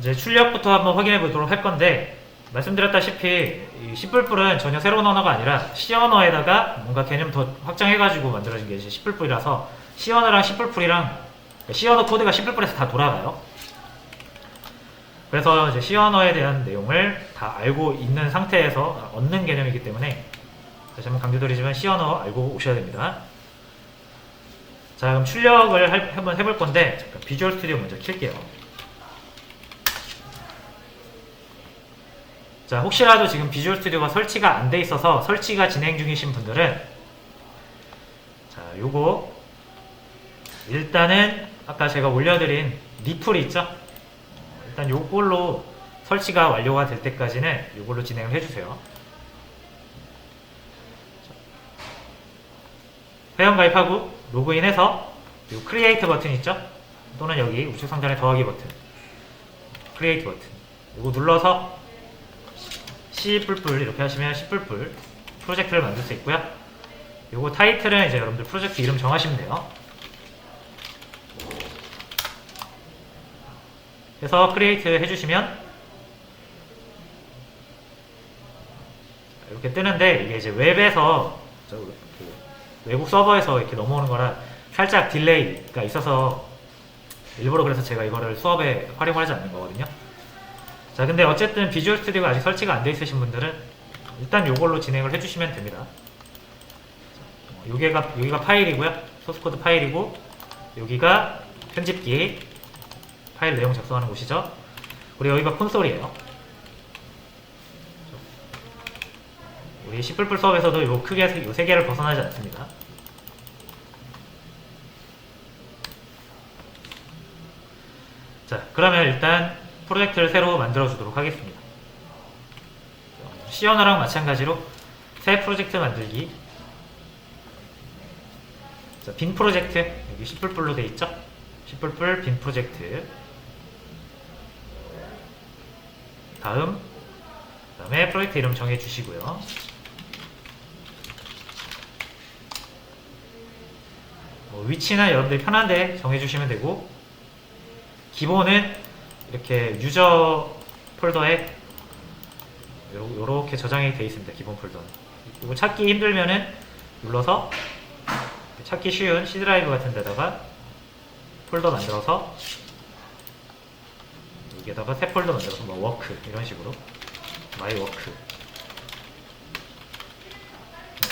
이제 출력부터 한번 확인해 보도록 할 건데, 말씀드렸다시피 이 C++은 전혀 새로운 언어가 아니라 C 언어에다가 뭔가 개념 더 확장해가지고 만들어진 게 이제 C++이라서 C 언어랑 C++이랑 C 언어 코드가 C++에서 다 돌아가요. 그래서 이제 C 언어에 대한 내용을 다 알고 있는 상태에서 얻는 개념이기 때문에 다시 한번 강조드리지만 C 언어 알고 오셔야 됩니다. 자, 그럼 출력을 한번 해볼 건데, 잠깐 비주얼 스튜디오 먼저 킬게요. 자, 혹시라도 지금 비주얼 스튜디오가 설치가 안 돼 있어서 설치가 진행 중이신 분들은, 자, 요거 일단은 아까 제가 올려드린 리플이 있죠? 일단 요걸로 설치가 완료가 될 때까지는 요걸로 진행을 해주세요. 회원 가입하고 로그인해서 요 크리에이트 버튼 있죠? 또는 여기 우측 상단의 더하기 버튼, 크리에이트 버튼 요거 눌러서 C++ 이렇게 하시면 C++ 프로젝트를 만들 수 있고요. 요거 타이틀은 이제 여러분들 프로젝트 이름 정하시면 돼요. 그래서 크리에이트 해주시면 이렇게 뜨는데, 이게 이제 웹에서 외국 서버에서 이렇게 넘어오는 거라 살짝 딜레이가 있어서 일부러 그래서 제가 이거를 수업에 활용을 하지 않는 거거든요. 자, 근데 어쨌든 비주얼 스튜디오가 아직 설치가 안 돼 있으신 분들은 일단 요걸로 진행을 해주시면 됩니다. 여기가 파일이고요. 소스코드 파일이고, 여기가 편집기 파일 내용 작성하는 곳이죠. 그리고 여기가 콘솔이에요. 우리 C++ 수업에서도 요 크게 요 세 개를 벗어나지 않습니다. 자, 그러면 일단 프로젝트를 새로 만들어 주도록 하겠습니다. C 언어랑 마찬가지로 새 프로젝트 만들기. 자, 빈 프로젝트, 여기 C++로 돼 있죠? C++ 빈 프로젝트. 그다음에 프로젝트 이름 정해 주시고요. 위치는 여러분들이 편한데 정해 주시면 되고, 기본은 이렇게 유저 폴더에 요렇게 저장이 되어 있습니다. 기본 폴더는. 그리고 찾기 힘들면은 눌러서 찾기 쉬운 C 드라이브 같은 데다가 폴더 만들어서 여기에다가 새 폴더 만들어서 뭐 워크 이런 식으로 마이 워크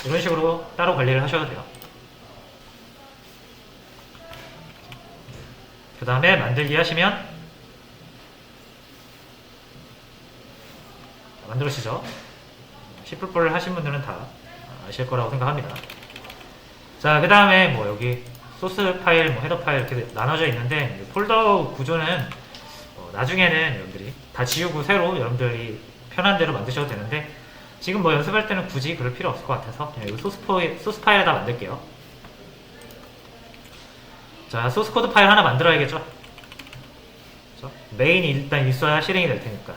이런 식으로 따로 관리를 하셔도 돼요. 그 다음에 만들기 하시면 만들어지죠. C++를 하신 분들은 다 아실 거라고 생각합니다. 자, 그 다음에 뭐 여기 소스 파일, 뭐 헤더 파일 이렇게 나눠져 있는데, 폴더 구조는 나중에는 여러분들이 다 지우고 새로 여러분들이 편한 대로 만드셔도 되는데, 지금 뭐 연습할 때는 굳이 그럴 필요 없을 것 같아서 그냥 이 소스 파일에다 만들게요. 자, 소스 코드 파일 하나 만들어야겠죠? 그렇죠? 메인이 일단 있어야 실행이 될 테니까.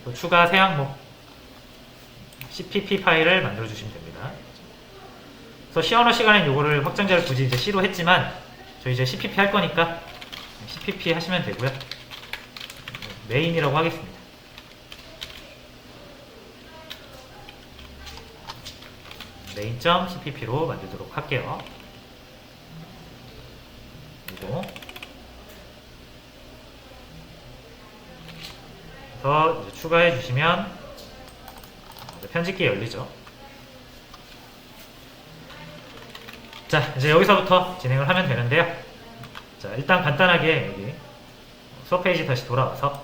또 추가 새 항목 cpp 파일을 만들어 주시면 됩니다. 그래서 C 언어 시간엔 요거를 확장자를 굳이 이제 C로 했지만 저희 이제 cpp 할 거니까 cpp 하시면 되고요. 메인이라고 하겠습니다. main.cpp로 만들도록 할게요. 그리고 그래서 이제 추가해 주시면 편집기 열리죠. 자, 이제 여기서부터 진행을 하면 되는데요. 자, 일단 간단하게 여기 수업 페이지 다시 돌아와서,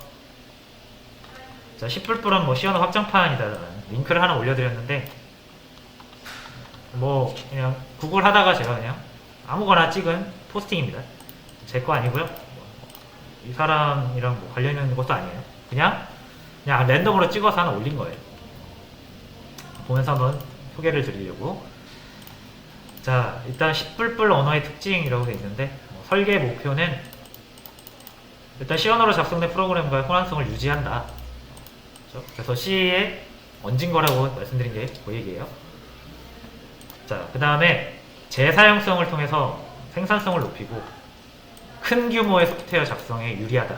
자, C++은 뭐 C 언어 확장판이다라는 링크를 하나 올려드렸는데, 뭐 그냥 구글 하다가 제가 그냥 아무거나 찍은 포스팅입니다. 제 거 아니고요. 이 사람이랑 뭐 관련 있는 것도 아니에요. 그냥 랜덤으로 찍어서 하나 올린 거예요. 보면서 한번 소개를 드리려고. 자, 일단 C++ 언어의 특징이라고 되어 있는데, 설계 목표는 일단 C 언어로 작성된 프로그램과의 호환성을 유지한다. 그렇죠? 그래서 C에 얹은 거라고 말씀드린 게 그 얘기예요. 자, 그 다음에 재사용성을 통해서 생산성을 높이고 큰 규모의 소프트웨어 작성에 유리하다.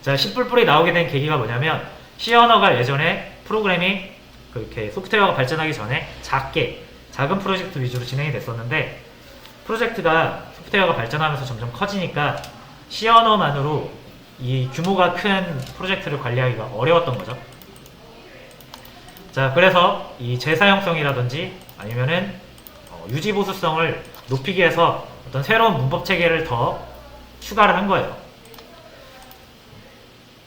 자, C++이 나오게 된 계기가 뭐냐면 C 언어가 예전에 프로그래밍 그렇게 소프트웨어가 발전하기 전에 작은 프로젝트 위주로 진행이 됐었는데 프로젝트가 소프트웨어가 발전하면서 점점 커지니까 C 언어만으로 이 규모가 큰 프로젝트를 관리하기가 어려웠던 거죠. 자, 그래서 이 재사용성이라든지 아니면은 유지 보수성을 높이기 위해서 어떤 새로운 문법 체계를 더 추가를 한 거예요.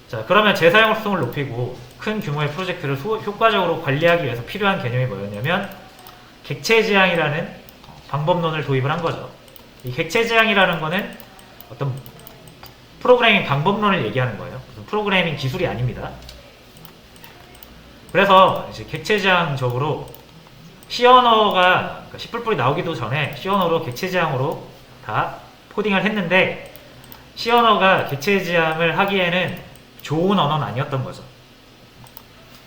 자, 그러면 재사용성을 높이고 큰 규모의 프로젝트를 효과적으로 관리하기 위해서 필요한 개념이 뭐였냐면 객체지향이라는 방법론을 도입을 한 거죠. 이 객체지향이라는 거는 어떤 프로그래밍 방법론을 얘기하는 거예요. 무슨 프로그래밍 기술이 아닙니다. 그래서 이제 객체지향적으로 C 언어가 C++ 나오기도 전에 C 언어로 객체지향으로 다 코딩을 했는데 C 언어가 객체지향을 하기에는 좋은 언어는 아니었던 거죠.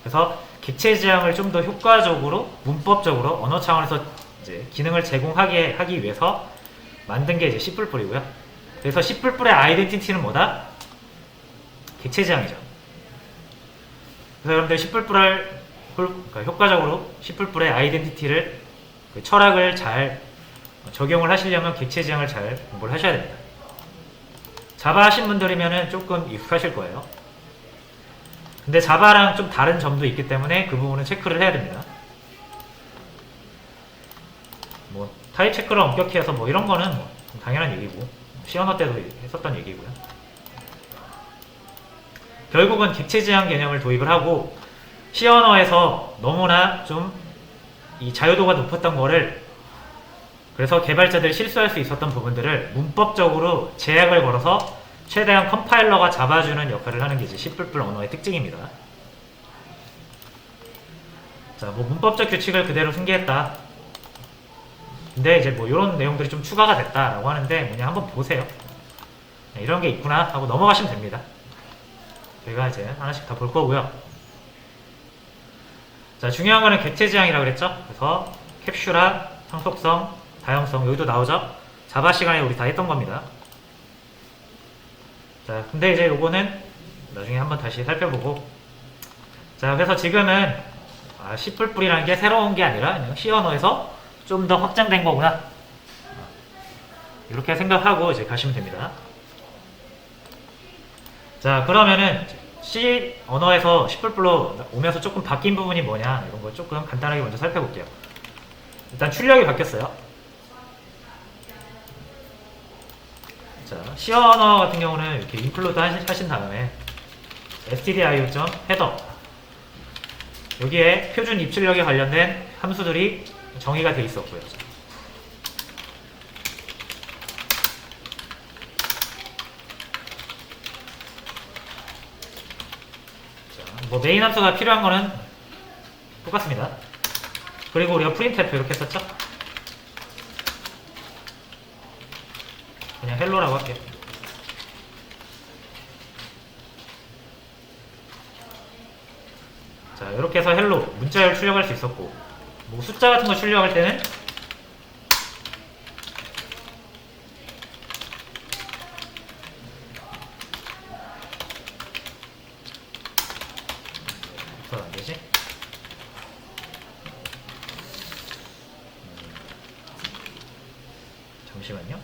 그래서 객체지향을 좀 더 효과적으로 문법적으로 언어 차원에서 이제 기능을 하기 위해서 만든 게 이제 C++이고요. 그래서 C++의 아이덴티티는 뭐다? 객체지향이죠. 그래서 여러분들 C++를 그러니까 효과적으로 C++의 아이덴티티를 그 철학을 잘 적용을 하시려면 객체지향을 잘 공부를 하셔야 됩니다. 자바 하신 분들이면 조금 익숙하실 거예요. 근데 자바랑 좀 다른 점도 있기 때문에 그 부분은 체크를 해야 됩니다. 뭐 타입 체크를 엄격히 해서 뭐 이런 거는 뭐 당연한 얘기고 C 언어 때도 했었던 얘기고요. 결국은 객체지향 개념을 도입을 하고 C 언어에서 너무나 좀 이 자유도가 높았던 거를 그래서 개발자들이 실수할 수 있었던 부분들을 문법적으로 제약을 걸어서 최대한 컴파일러가 잡아주는 역할을 하는 게 이제 C++ 언어의 특징입니다. 자, 뭐 문법적 규칙을 그대로 승계했다. 근데 이제 뭐 이런 내용들이 좀 추가가 됐다라고 하는데 그냥 한번 보세요. 네, 이런 게 있구나 하고 넘어가시면 됩니다. 저희가 이제 하나씩 다 볼 거고요. 자, 중요한 거는 객체지향이라고 그랬죠? 그래서 캡슐화, 상속성, 다형성 여기도 나오죠? 자바 시간에 우리 다 했던 겁니다. 자, 근데 이제 요거는 나중에 한번 다시 살펴보고 자, 그래서 지금은 C++이라는 게 새로운 게 아니라 그냥 C 언어에서 좀 더 확장된 거구나 이렇게 생각하고 이제 가시면 됩니다. 자, 그러면은 C 언어에서 C++로 오면서 조금 바뀐 부분이 뭐냐 이런 거 조금 간단하게 먼저 살펴볼게요. 일단 출력이 바뀌었어요. 자, C 언어 같은 경우는 이렇게 인클루드 하신 다음에 stdio.header 여기에 표준 입출력에 관련된 함수들이 정의가 되어 있었고요. 뭐 메인 함수가 필요한 거는 똑같습니다. 그리고 우리가 printf 이렇게 썼죠? 그냥 헬로라고 할게요. 자, 이렇게 해서 헬로 문자열 출력할 수 있었고 뭐 숫자 같은 거 출력할 때는 안 되지? 잠시만요.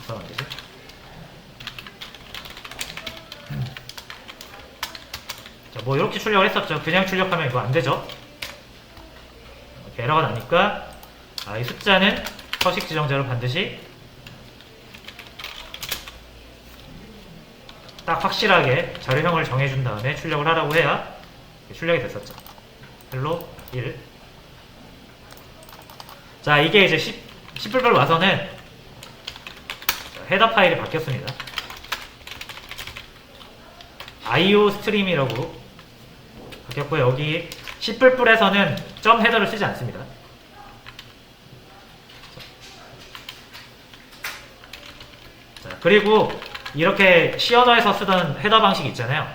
안 되지? 자, 뭐 이렇게 출력을 했었죠. 그냥 출력하면 이거 안 되죠. 이렇게 에러가 나니까 이 숫자는 서식 지정자로 반드시 딱 확실하게 자료형을 정해준 다음에 출력을 하라고 해야 출력이 됐었죠. 헬로 1. 자, 이게 이제 C++ 와서는 헤더 파일이 바뀌었습니다. IO 스트림이라고 바뀌었고 여기 C++에서는 점 헤더를 쓰지 않습니다. 자, 그리고 이렇게 C 언어에서 쓰던 헤더 방식 있잖아요.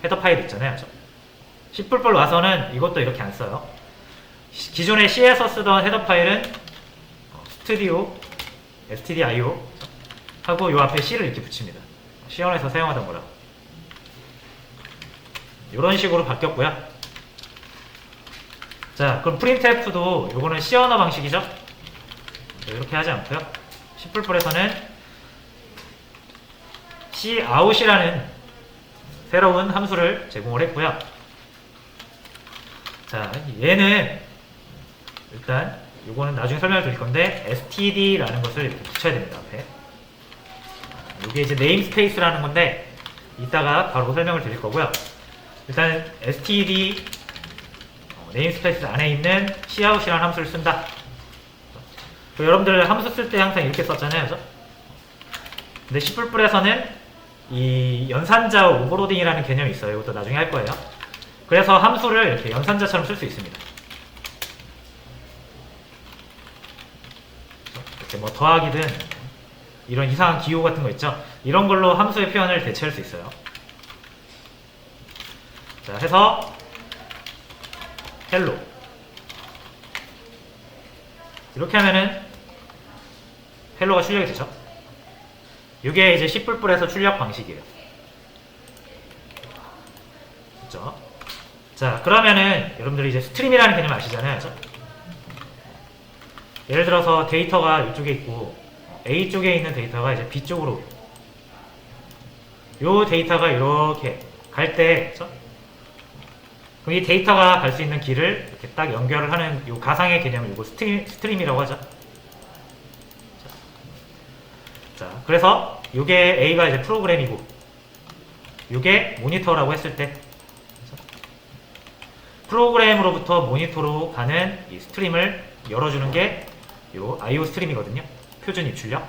헤더 파일 있잖아요. C++ 와서는 이것도 이렇게 안 써요. 기존에 C에서 쓰던 헤더 파일은 스튜디오 stdio 하고 요 앞에 C를 이렇게 붙입니다. C1에서 사용하던 거라. 이런 식으로 바뀌었고요. 자, 그럼 printf도 요거는 C 언어 방식이죠. 이렇게 하지 않고요. C++에서는 cout이라는 새로운 함수를 제공을 했고요. 자, 얘는 일단 요거는 나중에 설명을 드릴 건데 std라는 것을 이렇게 붙여야 됩니다. 앞에. 이게 이제 네임스페이스라는 건데 이따가 바로 설명을 드릴 거고요. 일단 std 네임스페이스 안에 있는 cout이라는 함수를 쓴다. 여러분들 함수 쓸 때 항상 이렇게 썼잖아요. 그죠? 근데 C++에서는 이 연산자 오버로딩이라는 개념이 있어요. 이것도 나중에 할 거예요. 그래서 함수를 이렇게 연산자처럼 쓸 수 있습니다. 이렇게 뭐 더하기든 이런 이상한 기호 같은 거 있죠. 이런 걸로 함수의 표현을 대체할 수 있어요. 자, 해서 헬로 이렇게 하면은 헬로가 출력이 되죠. 이게 이제 C++에서 출력 방식이에요. 그렇죠? 자, 그러면은 여러분들이 이제 스트림이라는 개념 아시잖아요. 그렇죠? 예를 들어서 데이터가 이쪽에 있고 A 쪽에 있는 데이터가 이제 B 쪽으로 요 데이터가 이렇게 갈 때, 그렇죠? 그럼 이 데이터가 갈 수 있는 길을 이렇게 딱 연결을 하는 요 가상의 개념을 이거 스트림이라고 하죠. 자, 그래서 요게 A가 이제 프로그램이고 요게 모니터라고 했을 때 프로그램으로부터 모니터로 가는 이 스트림을 열어주는 게 요 IO 스트림이거든요. 표준 입출력.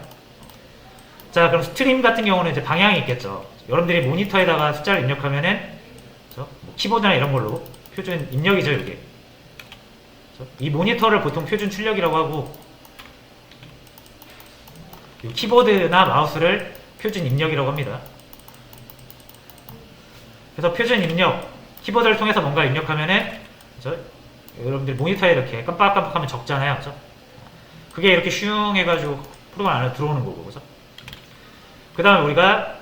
자, 그럼 스트림 같은 경우는 이제 방향이 있겠죠. 여러분들이 모니터에다가 숫자를 입력하면은 뭐 키보드나 이런 걸로 표준 입력이죠, 이게. 이 모니터를 보통 표준 출력이라고 하고 이 키보드나 마우스를 표준 입력이라고 합니다. 그래서 표준 입력, 키보드를 통해서 뭔가 입력하면은 여러분들 모니터에 이렇게 깜빡깜빡하면 적잖아요, 그죠? 그게 이렇게 슝 해가지고 프로그램 안에 들어오는 거고, 그죠? 그 다음에 우리가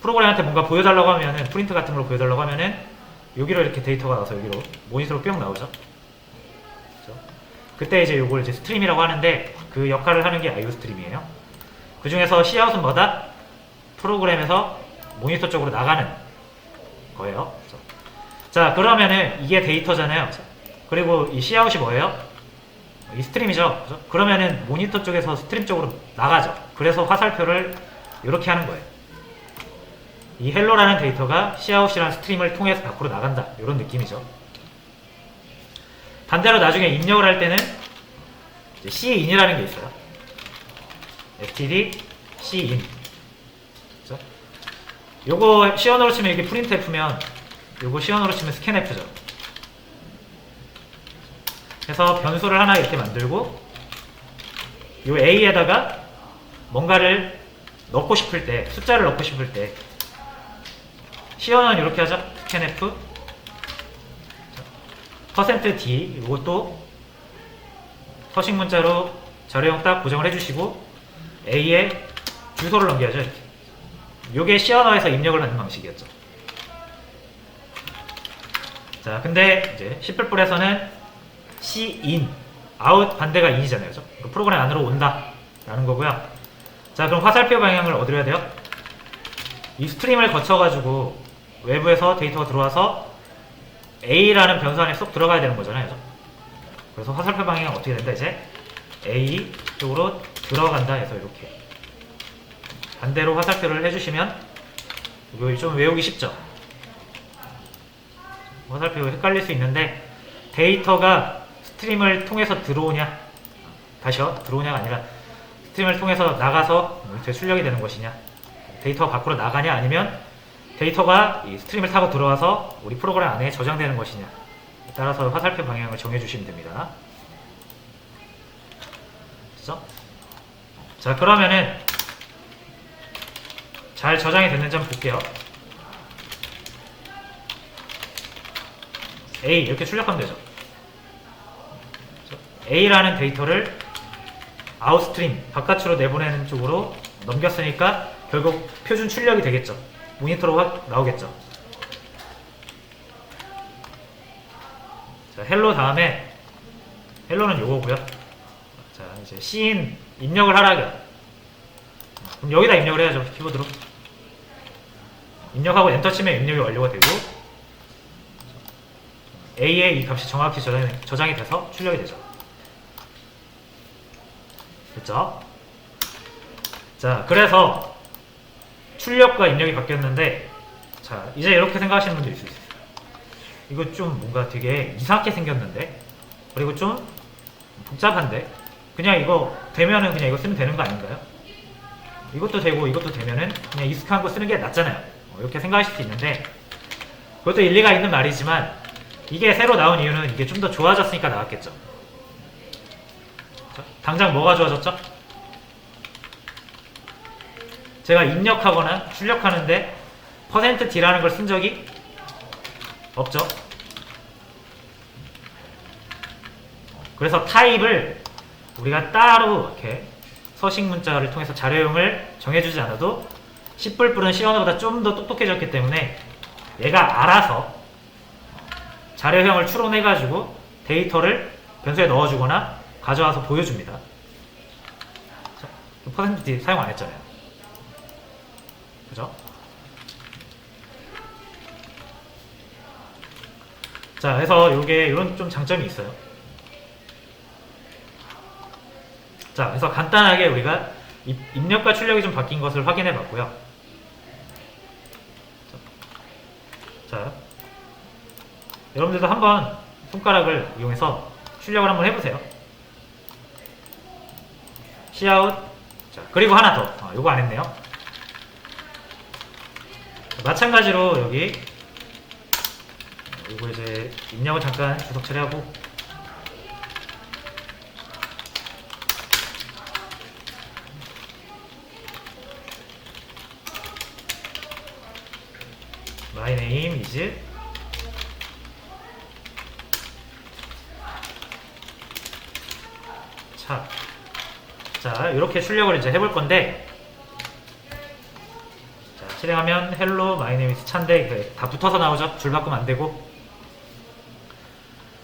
프로그램한테 뭔가 보여달라고 하면은 프린트 같은 걸 보여달라고 하면은 여기로 이렇게 데이터가 나와서 여기로 모니터로 뿅 나오죠. 그죠? 그때 이제 요걸 이제 스트림이라고 하는데 그 역할을 하는 게 IO 스트림이에요. 그 중에서 Cout은 뭐다? 프로그램에서 모니터 쪽으로 나가는 거예요. 그죠? 자, 그러면은 이게 데이터잖아요. 그죠? 그리고 이 Cout이 뭐예요? 이 스트림이죠. 그죠? 그러면은 모니터 쪽에서 스트림 쪽으로 나가죠. 그래서 화살표를 이렇게 하는 거예요. 이 헬로라는 데이터가 Cout이라는 스트림을 통해서 밖으로 나간다. 이런 느낌이죠. 반대로 나중에 입력을 할 때는 Cin이라는 게 있어요. std cin. 그죠? 요거 C 언어로 치면 이게 printf면 요거 C 언어로 치면 scanf죠. 그래서 변수를 하나 이렇게 만들고 요 A에다가 뭔가를 넣고 싶을 때, 숫자를 넣고 싶을 때 C 언어는 이렇게 하죠. scanf %d 이것도 서식 문자로 자료형 딱 고정을 해주시고 A에 주소를 넘겨야죠. 이렇게. 요게 C 언어에서 입력을 하는 방식이었죠. 자, 근데 이제 C++에서는 Cin, out 반대가 in이잖아요. 그죠? 프로그램 안으로 온다 라는 거고요. 자, 그럼 화살표 방향을 어디로 해야 돼요? 이 스트림을 거쳐가지고 외부에서 데이터가 들어와서 A라는 변수 안에 쏙 들어가야 되는 거잖아요. 그죠? 그래서 화살표 방향은 어떻게 된다? 이제 A 쪽으로 들어간다 해서 이렇게 반대로 화살표를 해주시면 이거 좀 외우기 쉽죠? 화살표 헷갈릴 수 있는데 데이터가 스트림을 통해서 들어오냐, 다시요, 들어오냐가 아니라 스트림을 통해서 나가서 모니터에 출력이 되는 것이냐, 데이터가 밖으로 나가냐, 아니면 데이터가 이 스트림을 타고 들어와서 우리 프로그램 안에 저장되는 것이냐 따라서 화살표 방향을 정해주시면 됩니다. 그렇죠? 자, 그러면은 잘 저장이 됐는지 한번 볼게요. A 이렇게 출력하면 되죠. A라는 데이터를 아웃스트림 바깥으로 내보내는 쪽으로 넘겼으니까 결국 표준 출력이 되겠죠. 모니터로 확 나오겠죠. 자, 헬로 다음에 헬로는 요거고요. 자, 이제 C인 입력을 하라고요. 그럼 여기다 입력을 해야죠. 키보드로 입력하고 엔터 치면 입력이 완료가 되고 A의 이 값이 정확히 저장이 돼서 출력이 되죠. 됐죠? 자, 그래서 출력과 입력이 바뀌었는데, 자, 이제 이렇게 생각하시는 분도 있을 수 있어요. 이거 좀 뭔가 되게 이상하게 생겼는데, 그리고 좀 복잡한데, 그냥 이거 되면은 그냥 이거 쓰면 되는 거 아닌가요? 이것도 되고 이것도 되면은 그냥 익숙한 거 쓰는 게 낫잖아요. 이렇게 생각하실 수 있는데, 그것도 일리가 있는 말이지만, 이게 새로 나온 이유는 이게 좀 더 좋아졌으니까 나왔겠죠. 당장 뭐가 좋아졌죠? 제가 입력하거나 출력하는데 %d라는 걸 쓴 적이 없죠. 그래서 타입을 우리가 따로 이렇게 서식 문자를 통해서 자료형을 정해주지 않아도 C++은 C 언어보다 좀 더 똑똑해졌기 때문에 얘가 알아서 자료형을 추론해가지고 데이터를 변수에 넣어주거나 가져와서 보여줍니다. %d 사용 안 했잖아요. 그죠? 자, 그래서 요게 이런 좀 장점이 있어요. 자, 그래서 간단하게 우리가 입력과 출력이 좀 바뀐 것을 확인해 봤고요. 자, 여러분들도 한번 손가락을 이용해서 출력을 한번 해보세요. Cout. 자, 그리고 하나 더. 요거 안 했네요. 마찬가지로 여기 요거 이제 입력을 잠깐 주석 처리하고 my name is 차. 자, 이렇게 출력을 이제 해볼 건데, 자, 실행하면 hello my name is 차인데 다 붙어서 나오죠. 줄 바꾸면 안 되고.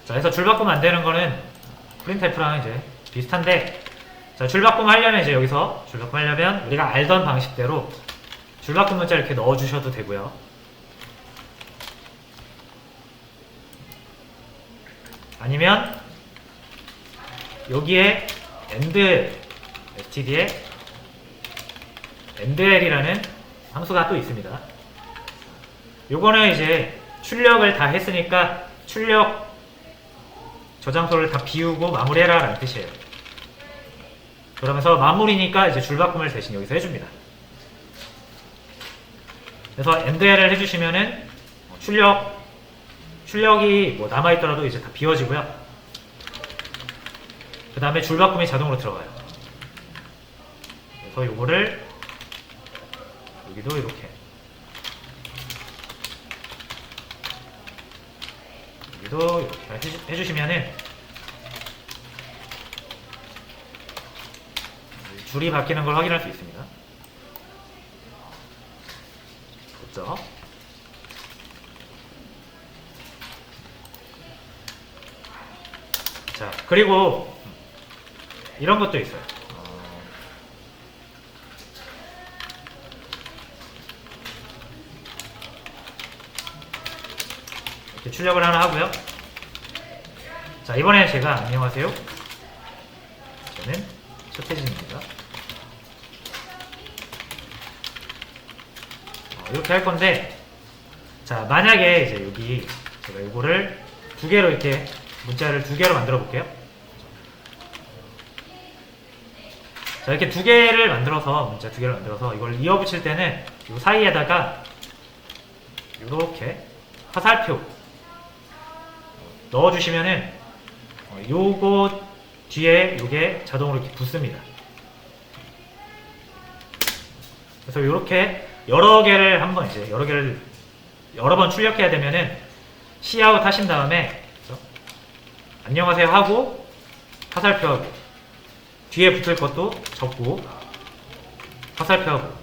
자, 그래서 줄 바꾸면 안 되는 거는 프린트F랑 이제 비슷한데, 자, 줄 바꾸면 하려면 이제 여기서 줄 바꾸면 하려면 우리가 알던 방식대로 줄 바꿈 문자 이렇게 넣어주셔도 되고요. 아니면 여기에 std에 endl이라는 함수가 또 있습니다. 요거는 이제 출력을 다 했으니까 출력 저장소를 다 비우고 마무리해라 라는 뜻이에요. 그러면서 마무리니까 이제 줄바꿈을 대신 여기서 해줍니다. 그래서 endl을 해주시면은 출력이 뭐 남아있더라도 이제 다 비워지고요. 그 다음에 줄바꿈이 자동으로 들어가요. 그래서 요거를 여기도 이렇게 여기도 이렇게 해주시면은 줄이 바뀌는 걸 확인할 수 있습니다. 됐죠? 자, 그리고 이런 것도 있어요. 이렇게 출력을 하나 하고요. 자, 이번에 제가 안녕하세요. 저는 서태진입니다. 이렇게 할 건데, 자, 만약에 이제 여기 제가 이거를 두 개로 이렇게 문자를 두 개로 만들어 볼게요. 자, 이렇게 두 개를 만들어서 문자 두 개를 만들어서 이걸 이어 붙일 때는 이 사이에다가 이렇게 화살표 넣어주시면은 요거 뒤에 요게 자동으로 이렇게 붙습니다. 그래서 이렇게 여러 개를 한번 이제 여러 번 출력해야 되면은 Cout 하신 다음에 안녕하세요 하고 화살표하고, 뒤에 붙을 것도 적고 화살표하고,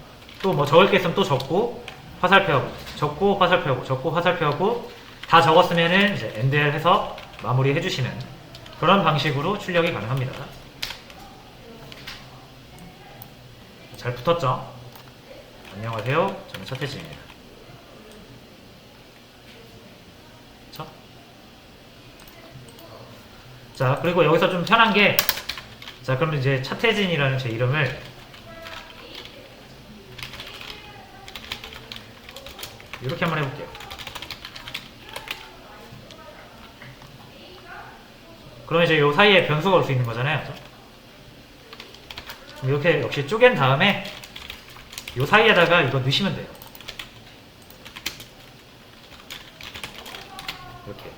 또 뭐 적을 게 있으면 또 적고 화살표하고, 적고 화살표하고, 적고 화살표하고, 다 적었으면은 이제 엔드를 해서 마무리 해주시는 그런 방식으로 출력이 가능합니다. 잘 붙었죠? 안녕하세요. 저는 차태진입니다. 그쵸? 자, 그리고 여기서 좀 편한 게, 자, 그럼 이제 차태진이라는 제 이름을 이렇게 한번 해볼게요. 그럼 이제 요 사이에 변수가 올 수 있는 거잖아요. 그럼 이렇게 역시 쪼갠 다음에 요 사이에다가 이거 넣으시면 돼요. 이렇게.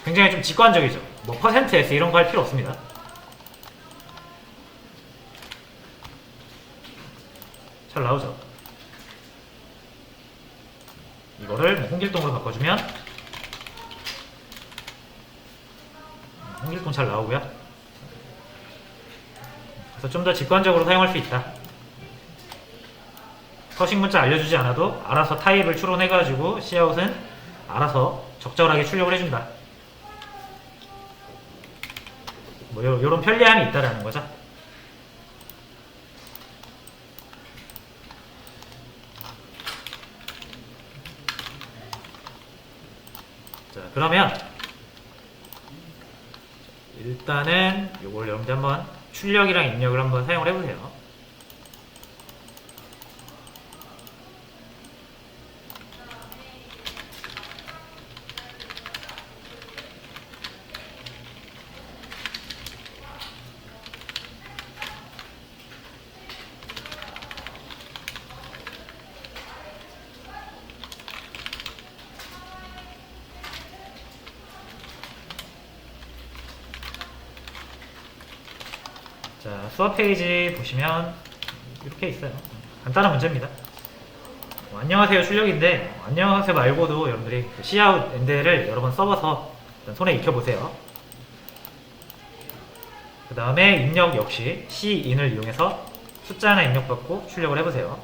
굉장히 좀 직관적이죠. 뭐 %S 이런 거 할 필요 없습니다. 잘 나오죠. 이거를 뭐 홍길동으로 바꿔주면 홍길동 잘 나오고요. 그래서 좀 더 직관적으로 사용할 수 있다. 서식 문자 알려주지 않아도 알아서 타입을 추론해가지고 Cout은 알아서 적절하게 출력을 해준다. 뭐 요런 편리함이 있다라는 거죠. 자, 그러면 일단은 요걸 여러분들 한번 출력이랑 입력을 한번 사용을 해보세요. 자, 수업 페이지 보시면 이렇게 있어요. 간단한 문제입니다. 안녕하세요 출력인데, 안녕하세요 말고도 여러분들이 Cout 엔드를 여러 번 써봐서 손에 익혀보세요. 그 다음에 입력 역시 Cin을 이용해서 숫자 하나 입력받고 출력을 해보세요.